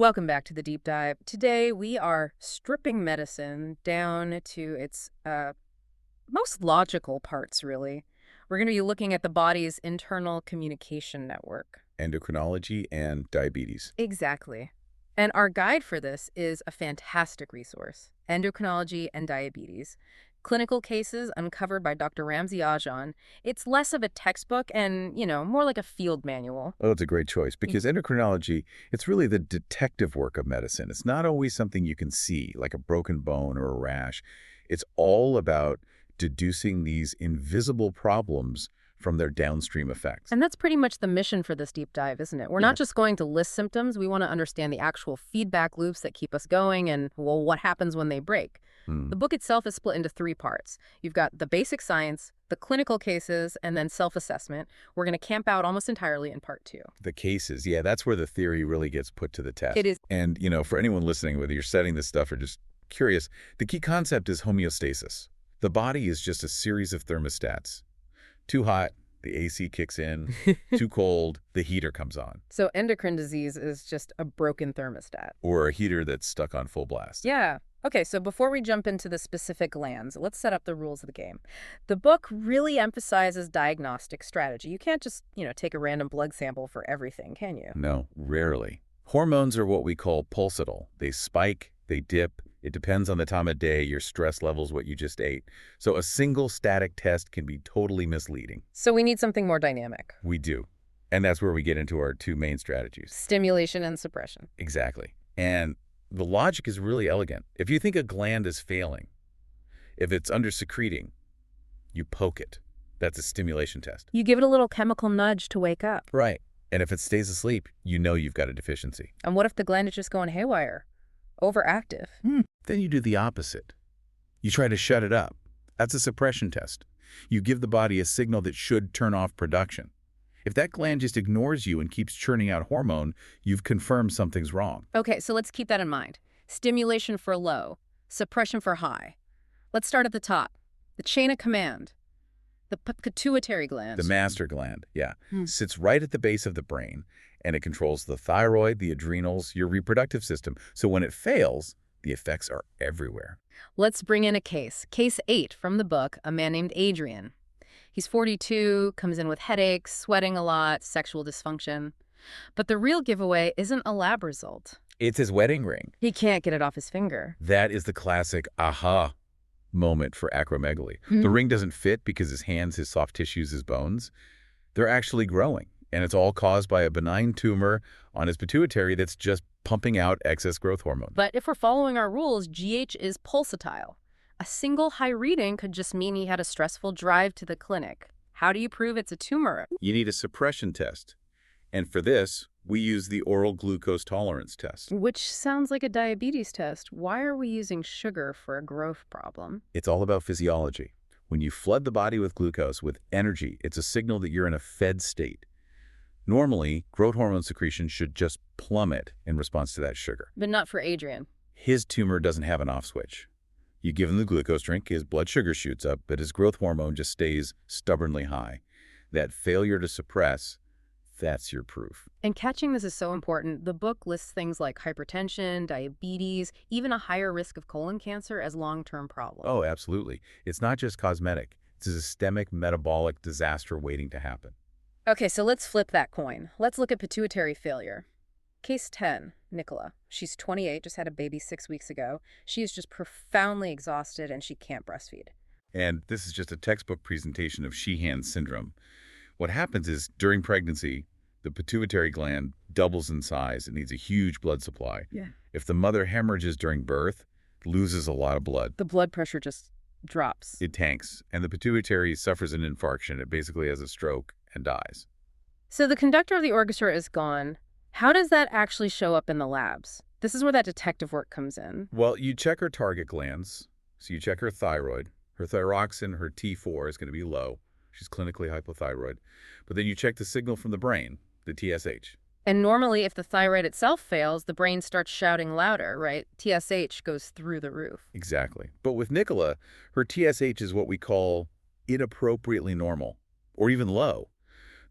Welcome back to the deep dive. Today we are stripping medicine down to its most logical parts, really. We're going to be looking at the body's internal communication network. Endocrinology and Diabetes. Exactly. And our guide for this is a fantastic resource, Endocrinology and Diabetes. Clinical cases uncovered by Dr. Ramsey Ajan. It's less of a textbook and, more like a field manual. Oh, it's a great choice because endocrinology, it's really the detective work of medicine. It's not always something you can see, like a broken bone or a rash. It's all about deducing these invisible problems from their downstream effects. And that's pretty much the mission for this deep dive, isn't it? We're not just going to list symptoms. We want to understand the actual feedback loops that keep us going and, well, what happens when they break. The book itself is split into 3 parts. You've got the basic science, the clinical cases, and then self-assessment. We're going to camp out almost entirely in part 2. The cases, yeah, that's where the theory really gets put to the test. It is. And, for anyone listening, whether you're studying this stuff or just curious, the key concept is homeostasis. The body is just a series of thermostats. Too hot, the AC kicks in. Too cold, the heater comes on. So endocrine disease is just a broken thermostat. Or a heater that's stuck on full blast. Yeah. Okay, so before we jump into the specific glands, let's set up the rules of the game. The book really emphasizes diagnostic strategy. You can't just, take a random blood sample for everything, can you? No, rarely. Hormones are what we call pulsatile. They spike, they dip. It depends on the time of day, your stress levels, what you just ate. So a single static test can be totally misleading. So we need something more dynamic. We do. And that's where we get into our 2 main strategies. Stimulation and suppression. Exactly. And the logic is really elegant. If you think a gland is failing, if it's under-secreting, you poke it. That's a stimulation test. You give it a little chemical nudge to wake up. Right. And if it stays asleep, you know you've got a deficiency. And what if the gland is just going haywire? Overactive? Then you do the opposite. You try to shut it up. That's a suppression test. You give the body a signal that should turn off production. If that gland just ignores you and keeps churning out hormone, you've confirmed something's wrong. Okay, so let's keep that in mind. Stimulation for low, suppression for high. Let's start at the top. The chain of command. The pituitary gland. The master gland, yeah, sits right at the base of the brain, and it controls the thyroid, the adrenals, your reproductive system. So when it fails, the effects are everywhere. Let's bring in a case. Case 8 from the book, a man named Adrian. He's 42, comes in with headaches, sweating a lot, sexual dysfunction. But the real giveaway isn't a lab result. It's his wedding ring. He can't get it off his finger. That is the classic aha moment for acromegaly. The ring doesn't fit because his hands, his soft tissues, his bones, they're actually growing. And it's all caused by a benign tumor on his pituitary that's just pumping out excess growth hormone. But if we're following our rules, GH is pulsatile. A single high reading could just mean he had a stressful drive to the clinic. How do you prove it's a tumor? You need a suppression test. And for this, we use the oral glucose tolerance test. Which sounds like a diabetes test. Why are we using sugar for a growth problem? It's all about physiology. When you flood the body with glucose, with energy, it's a signal that you're in a fed state. Normally, growth hormone secretion should just plummet in response to that sugar. But not for Adrian. His tumor doesn't have an off switch. You give him the glucose drink, his blood sugar shoots up, but his growth hormone just stays stubbornly high. That failure to suppress, that's your proof. And catching this is so important. The book lists things like hypertension, diabetes, even a higher risk of colon cancer as long-term problems. Oh, absolutely. It's not just cosmetic. It's a systemic metabolic disaster waiting to happen. Okay, so let's flip that coin. Let's look at pituitary failure. Case 10, Nicola. She's 28, just had a baby 6 weeks ago. She is just profoundly exhausted and she can't breastfeed. And this is just a textbook presentation of Sheehan syndrome. What happens is, during pregnancy, the pituitary gland doubles in size. It needs a huge blood supply. Yeah. If the mother hemorrhages during birth, loses a lot of blood. The blood pressure just drops. It tanks, and the pituitary suffers an infarction. It basically has a stroke and dies. So the conductor of the orchestra is gone. How does that actually show up in the labs? This is where that detective work comes in. Well, you check her target glands. So you check her thyroid. Her thyroxine, her T4 is going to be low. She's clinically hypothyroid. But then you check the signal from the brain, the TSH. And normally, if the thyroid itself fails, the brain starts shouting louder, right? TSH goes through the roof. Exactly. But with Nicola, her TSH is what we call inappropriately normal, or even low.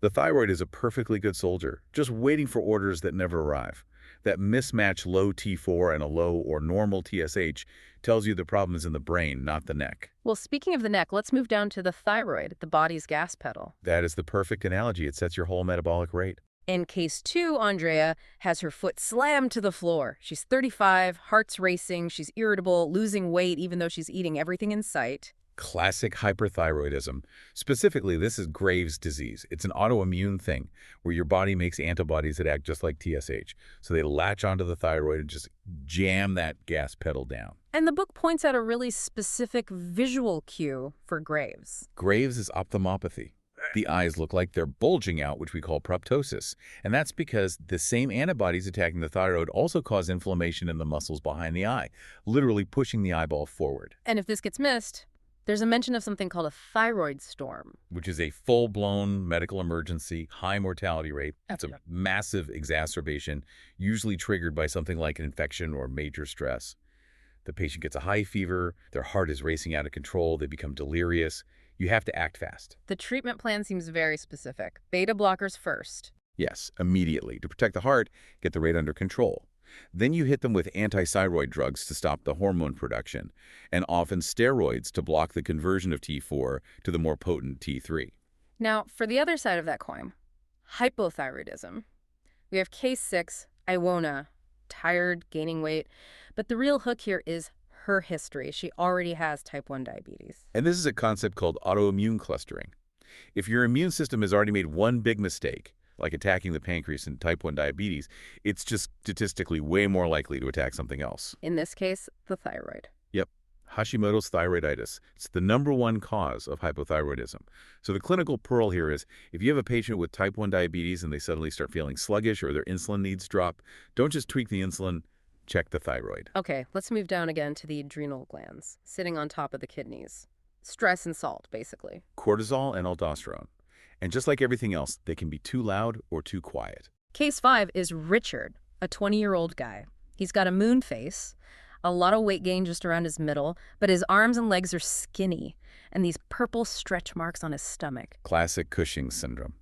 The thyroid is a perfectly good soldier, just waiting for orders that never arrive. That mismatch low T4 and a low or normal TSH tells you the problem is in the brain, not the neck. Well, speaking of the neck, let's move down to the thyroid, the body's gas pedal. That is the perfect analogy. It sets your whole metabolic rate. In case 2, Andrea has her foot slammed to the floor. She's 35, heart's racing, she's irritable, losing weight even though she's eating everything in sight. Classic hyperthyroidism. Specifically, this is Graves' disease. It's an autoimmune thing where your body makes antibodies that act just like TSH. So they latch onto the thyroid and just jam that gas pedal down. And the book points out a really specific visual cue for Graves. Graves is ophthalmopathy. The eyes look like they're bulging out, which we call proptosis. And that's because the same antibodies attacking the thyroid also cause inflammation in the muscles behind the eye, literally pushing the eyeball forward. And if this gets missed, there's a mention of something called a thyroid storm. Which is a full-blown medical emergency, high mortality rate. It's a massive exacerbation, usually triggered by something like an infection or major stress. The patient gets a high fever, their heart is racing out of control, they become delirious. You have to act fast. The treatment plan seems very specific. Beta blockers first. Yes, immediately. To protect the heart, get the rate under control. Then you hit them with antithyroid drugs to stop the hormone production, and often steroids to block the conversion of T4 to the more potent T3. Now, for the other side of that coin, hypothyroidism. We have case 6, Iwona, tired, gaining weight, but the real hook here is her history. She already has type 1 diabetes. And this is a concept called autoimmune clustering. If your immune system has already made one big mistake, like attacking the pancreas in type 1 diabetes, it's just statistically way more likely to attack something else. In this case, the thyroid. Yep. Hashimoto's thyroiditis. It's the #1 cause of hypothyroidism. So the clinical pearl here is, if you have a patient with type 1 diabetes and they suddenly start feeling sluggish or their insulin needs drop, don't just tweak the insulin, check the thyroid. Okay, let's move down again to the adrenal glands, sitting on top of the kidneys. Stress and salt, basically. Cortisol and aldosterone. And just like everything else, they can be too loud or too quiet. Case 5 is Richard, a 20-year-old guy. He's got a moon face, a lot of weight gain just around his middle, but his arms and legs are skinny, and these purple stretch marks on his stomach. Classic Cushing's syndrome.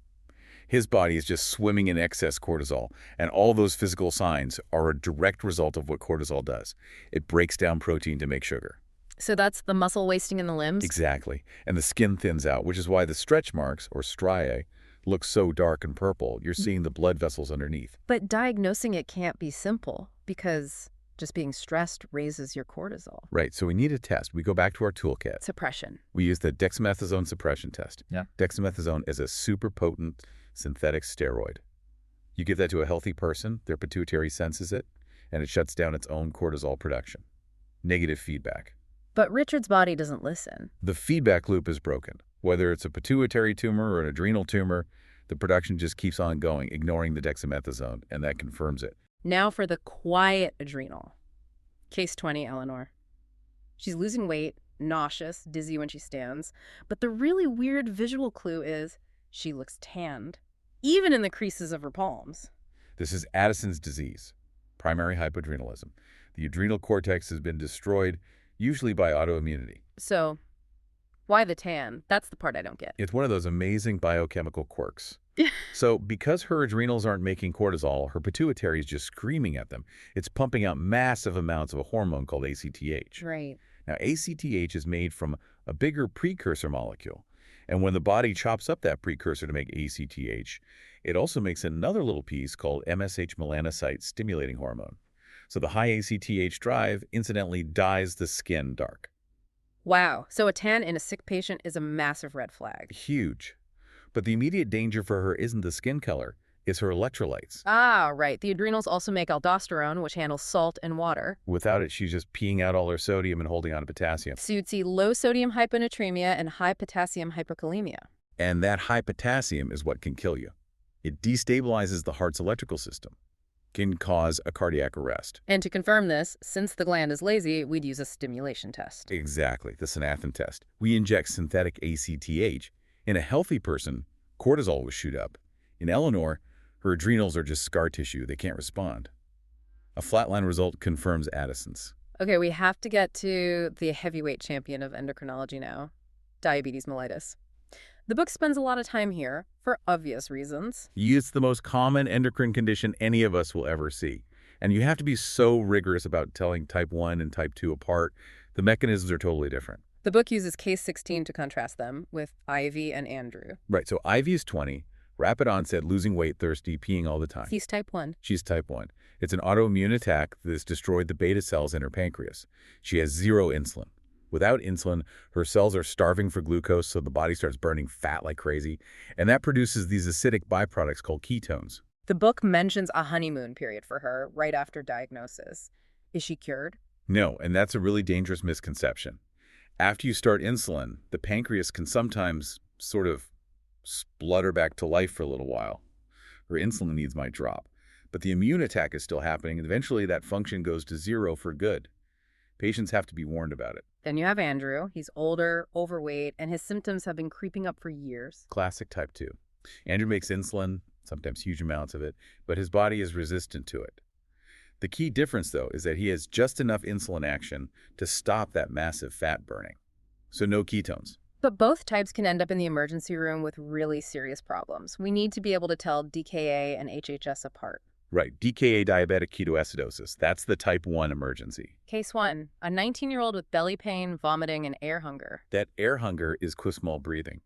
His body is just swimming in excess cortisol, and all those physical signs are a direct result of what cortisol does. It breaks down protein to make sugar. So that's the muscle wasting in the limbs? Exactly. And the skin thins out, which is why the stretch marks, or striae, look so dark and purple. You're seeing the blood vessels underneath. But diagnosing it can't be simple, because just being stressed raises your cortisol. Right, so we need a test. We go back to our toolkit. Suppression. We use the dexamethasone suppression test. Yeah. Dexamethasone is a super potent synthetic steroid. You give that to a healthy person, their pituitary senses it, and it shuts down its own cortisol production. Negative feedback. But Richard's body doesn't listen. The feedback loop is broken. Whether it's a pituitary tumor or an adrenal tumor, the production just keeps on going, ignoring the dexamethasone, and that confirms it. Now for the quiet adrenal. Case 20, Eleanor. She's losing weight, nauseous, dizzy when she stands, but the really weird visual clue is she looks tanned, even in the creases of her palms. This is Addison's disease, primary hypoadrenalism. The adrenal cortex has been destroyed, usually by autoimmunity. So, why the tan? That's the part I don't get. It's one of those amazing biochemical quirks. So because her adrenals aren't making cortisol, her pituitary is just screaming at them. It's pumping out massive amounts of a hormone called ACTH. Right. Now, ACTH is made from a bigger precursor molecule. And when the body chops up that precursor to make ACTH, it also makes another little piece called MSH melanocyte stimulating hormone. So the high ACTH drive incidentally dyes the skin dark. Wow. So a tan in a sick patient is a massive red flag. Huge. But the immediate danger for her isn't the skin color, it's her electrolytes. Ah, right. The adrenals also make aldosterone, which handles salt and water. Without it, she's just peeing out all her sodium and holding on to potassium. So you'd see low sodium hyponatremia and high potassium hyperkalemia. And that high potassium is what can kill you. It destabilizes the heart's electrical system, can cause a cardiac arrest. And to confirm this, since the gland is lazy, we'd use a stimulation test. Exactly, the synaptin test. We inject synthetic ACTH. In a healthy person, cortisol will shoot up. In Eleanor, her adrenals are just scar tissue. They can't respond. A flatline result confirms Addison's. Okay, we have to get to the heavyweight champion of endocrinology now, diabetes mellitus. The book spends a lot of time here, for obvious reasons. It's the most common endocrine condition any of us will ever see. And you have to be so rigorous about telling type 1 and type 2 apart. The mechanisms are totally different. The book uses case 16 to contrast them with Ivy and Andrew. Right, so Ivy is 20, rapid onset, losing weight, thirsty, peeing all the time. He's type 1. She's type 1. It's an autoimmune attack that has destroyed the beta cells in her pancreas. She has zero insulin. Without insulin, her cells are starving for glucose, so the body starts burning fat like crazy, and that produces these acidic byproducts called ketones. The book mentions a honeymoon period for her right after diagnosis. Is she cured? No, and that's a really dangerous misconception. After you start insulin, the pancreas can sometimes sort of splutter back to life for a little while. Her insulin needs might drop. But the immune attack is still happening, and eventually that function goes to zero for good. Patients have to be warned about it. Then you have Andrew. He's older, overweight, and his symptoms have been creeping up for years. Classic type 2. Andrew makes insulin, sometimes huge amounts of it, but his body is resistant to it. The key difference, though, is that he has just enough insulin action to stop that massive fat burning. So no ketones. But both types can end up in the emergency room with really serious problems. We need to be able to tell DKA and HHS apart. Right, DKA diabetic ketoacidosis. That's the type 1 emergency. Case 1, a 19-year-old with belly pain, vomiting, and air hunger. That air hunger is Kussmaul breathing.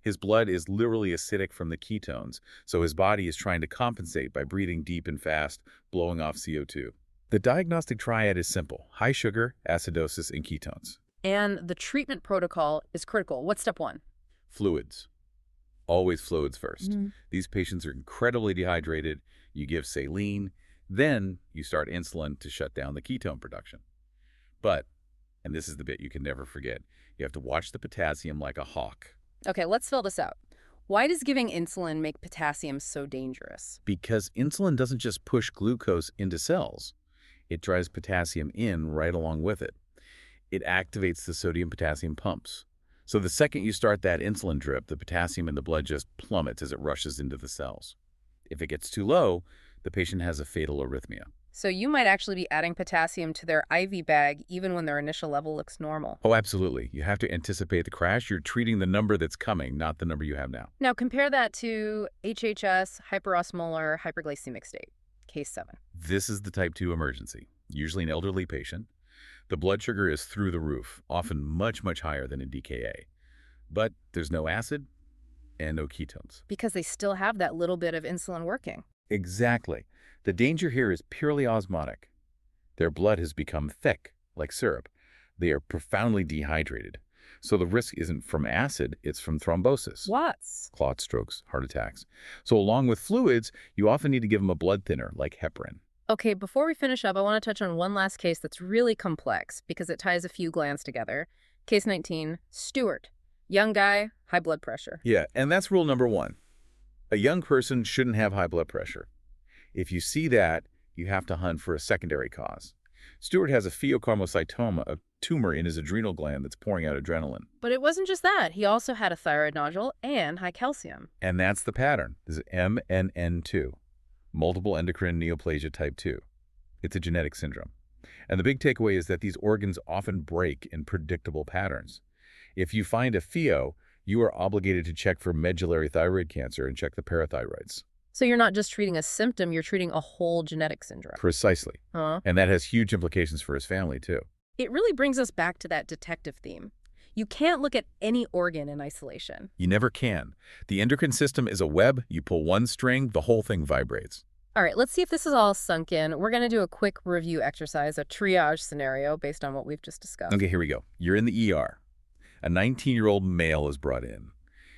His blood is literally acidic from the ketones, so his body is trying to compensate by breathing deep and fast, blowing off CO2. The diagnostic triad is simple: high sugar, acidosis, and ketones. And the treatment protocol is critical. What's step 1? Fluids. Always fluids first. These patients are incredibly dehydrated. You give saline, then you start insulin to shut down the ketone production. But, and this is the bit you can never forget, you have to watch the potassium like a hawk. Okay, let's fill this out. Why does giving insulin make potassium so dangerous? Because insulin doesn't just push glucose into cells. It drives potassium in right along with it. It activates the sodium-potassium pumps. So the second you start that insulin drip, the potassium in the blood just plummets as it rushes into the cells. If it gets too low, the patient has a fatal arrhythmia. So you might actually be adding potassium to their IV bag even when their initial level looks normal. Oh, absolutely. You have to anticipate the crash. You're treating the number that's coming, not the number you have now. Now compare that to HHS, hyperosmolar hyperglycemic state, case 7. This is the type 2 emergency, usually an elderly patient. The blood sugar is through the roof, often much, much higher than in DKA. But there's no acid and no ketones. Because they still have that little bit of insulin working. Exactly. The danger here is purely osmotic. Their blood has become thick, like syrup. They are profoundly dehydrated. So the risk isn't from acid, it's from thrombosis. What's? Clot, strokes, heart attacks. So along with fluids, you often need to give them a blood thinner, like heparin. Okay, before we finish up, I want to touch on one last case that's really complex because it ties a few glands together. Case 19, Stuart. Young guy, high blood pressure. Yeah, and that's rule number 1. A young person shouldn't have high blood pressure. If you see that, you have to hunt for a secondary cause. Stuart has a pheochromocytoma, a tumor in his adrenal gland that's pouring out adrenaline. But it wasn't just that. He also had a thyroid nodule and high calcium. And that's the pattern. This is MNN2, multiple endocrine neoplasia type 2. It's a genetic syndrome. And the big takeaway is that these organs often break in predictable patterns. If you find a pheo, you are obligated to check for medullary thyroid cancer and check the parathyroids. So you're not just treating a symptom, you're treating a whole genetic syndrome. Precisely. And that has huge implications for his family, too. It really brings us back to that detective theme. You can't look at any organ in isolation. You never can. The endocrine system is a web. You pull one string, the whole thing vibrates. All right, let's see if this is all sunk in. We're going to do a quick review exercise, a triage scenario based on what we've just discussed. Okay, here we go. You're in the ER. A 19-year-old male is brought in.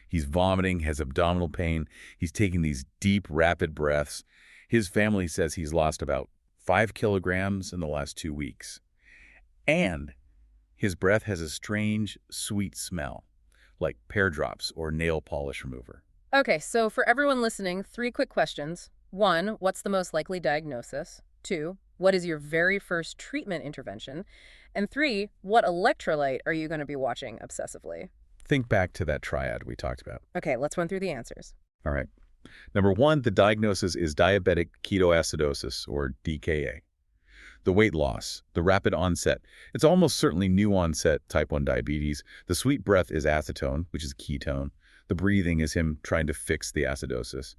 He's vomiting, has abdominal pain. He's taking these deep, rapid breaths. His family says he's lost about 5 kilograms in the last 2 weeks. And his breath has a strange, sweet smell, like pear drops or nail polish remover. Okay, so for everyone listening, 3 quick questions. 1, what's the most likely diagnosis? 2, what is your very first treatment intervention? And 3, what electrolyte are you going to be watching obsessively? Think back to that triad we talked about. Okay, let's run through the answers. All right. Number 1, the diagnosis is diabetic ketoacidosis, or DKA. The weight loss, the rapid onset. It's almost certainly new onset type 1 diabetes. The sweet breath is acetone, which is ketone. The breathing is him trying to fix the acidosis.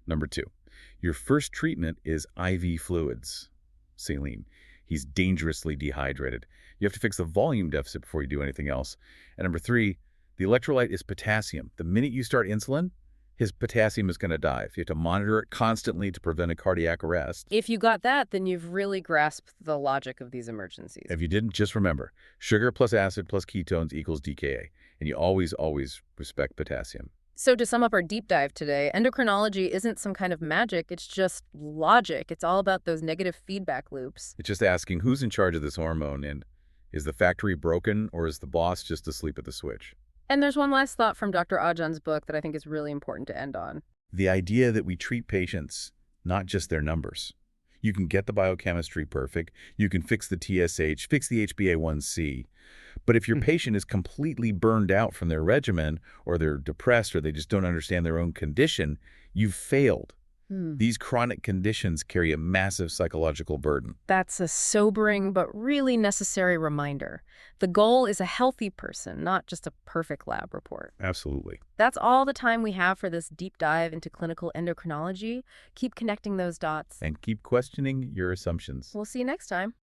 Number 2, your first treatment is IV fluids. saline. He's dangerously dehydrated. You have to fix the volume deficit before you do anything else. And number 3, the electrolyte is potassium. The minute you start insulin, his potassium is going to dive. You have to monitor it constantly to prevent a cardiac arrest. If you got that, then you've really grasped the logic of these emergencies. If you didn't, just remember, sugar plus acid plus ketones equals DKA. And you always respect potassium. So to sum up our deep dive today, endocrinology isn't some kind of magic, it's just logic. It's all about those negative feedback loops. It's just asking who's in charge of this hormone, and is the factory broken or is the boss just asleep at the switch? And there's one last thought from Dr. Ajan's book that I think is really important to end on. The idea that we treat patients, not just their numbers. You can get the biochemistry perfect, you can fix the TSH, fix the HbA1c, but if your patient is completely burned out from their regimen, or they're depressed, or they just don't understand their own condition, you've failed. These chronic conditions carry a massive psychological burden. That's a sobering but really necessary reminder. The goal is a healthy person, not just a perfect lab report. Absolutely. That's all the time we have for this deep dive into clinical endocrinology. Keep connecting those dots. And keep questioning your assumptions. We'll see you next time.